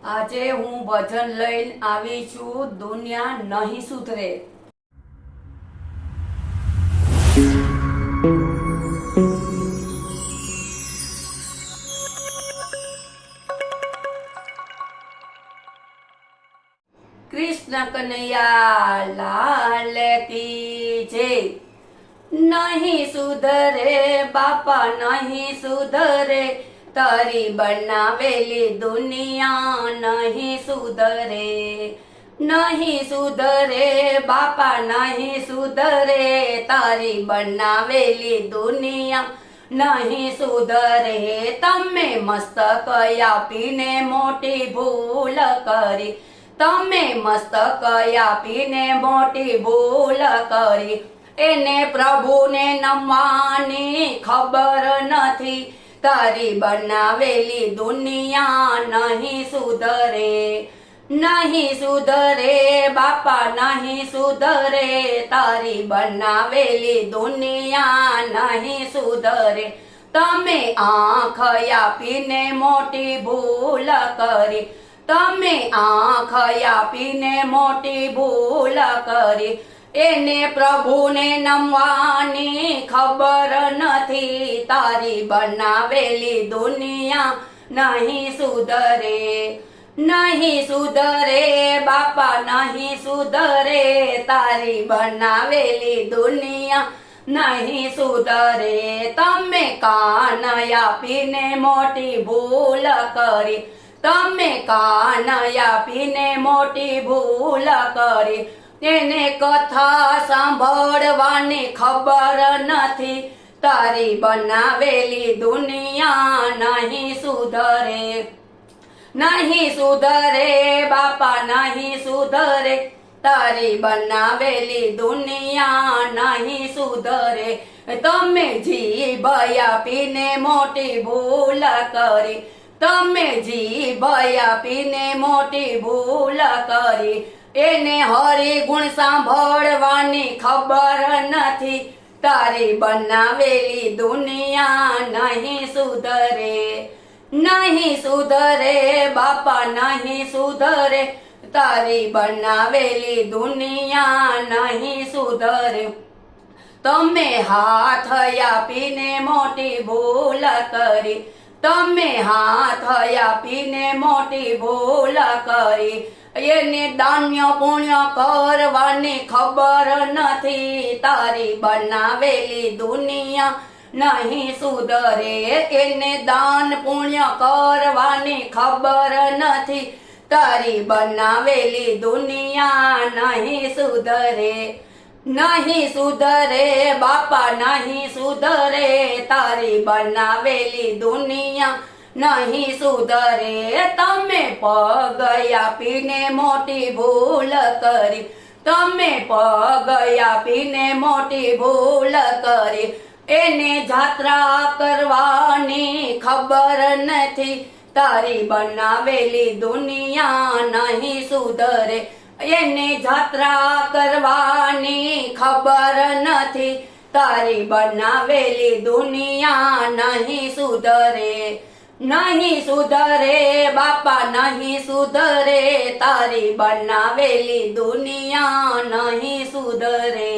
આજે હું ભજન લઈને આવી છું, દુનિયા નહીં સુધરે। कृष्ण कन्हैया लाल की जय। नहीं सुधरे बापा नहीं सुधरे, तारी बनावेली दुनिया नहीं सुधरे। नहीं सुधरे बापा नहीं सुधरे, तारी बनावेली दुनिया नहीं सुधरे। तमे मस्तक आपीने मोटी भूल करी, तमे मस्तक आपीने मोटी भूल करी। एने प्रभुने नमवानी खबर नथी, तारी बनावेली दुनिया नहीं सुधरे। नहीं सुधरे बापा नहीं सुधरे, तारी बनावेली दुनिया नहीं सुधरे। तमे आँख आपीने मोटी भूल करी, तमे आँख आपीने मोटी भूल करी। एने प्रभुने नमवानी खबर नथी, तारी बनावेली दुनिया नहीं सुधरे। नहीं सुधरे बापा नहीं सुधरे, तारी बनावेली दुनिया नहीं सुधरे। तमे कान आपीने मोटी भूल करी, तमे कान आपीने मोटी भूल करी। એને કથા સાંભળવાની ખબર નથી, તારી બનાવેલી દુનિયા નહીં સુધરે। નહીં સુધરે બાપા નહીં સુધરે, તારી બનાવેલી દુનિયા નહીં સુધરે। તમે જીભ આપીને મોટી ભૂલ કરી, તમે જીભ આપીને મોટી ભૂલ કરી। એને હરિ ગુણ સાંભળવાની ખબર નથી, તારી બનાવેલી દુનિયા નહીં સુધરે। નહીં સુધરે બાપા નહીં સુધરે, તારી બનાવેલી દુનિયા નહીં સુધરે। તમે હાથ આપીને મોટી ભૂલ કરી, તમે હાથ આપીને મોટી ભૂલ કરી। એને દાન્ય પુણ્ય કરવાની ખબર નથી, તારી બનાવેલી દુનિયા નહીં સુધરે। એને દાન પુણ્ય કરવાની ખબર નથી, તારી બનાવેલી દુનિયા નહીં સુધરે। नहीं सुधरे बापा नहीं सुधरे, तारी बनावेली दुनिया नहीं सुधरे। तमे पग आपीने मोटी भूल करी, तमे पग आपीने मोटी भूल करी। एने जात्रा करवानी खबर नथी, तारी बनावेली दुनिया नहीं सुधरे। एने जात्रा करवानी खबर नथी, तारी बनावेली दुनिया नहीं सुधरे। नहीं सुधरे बापा नहीं सुधरे, तारी बनावेली दुनिया नहीं सुधरे।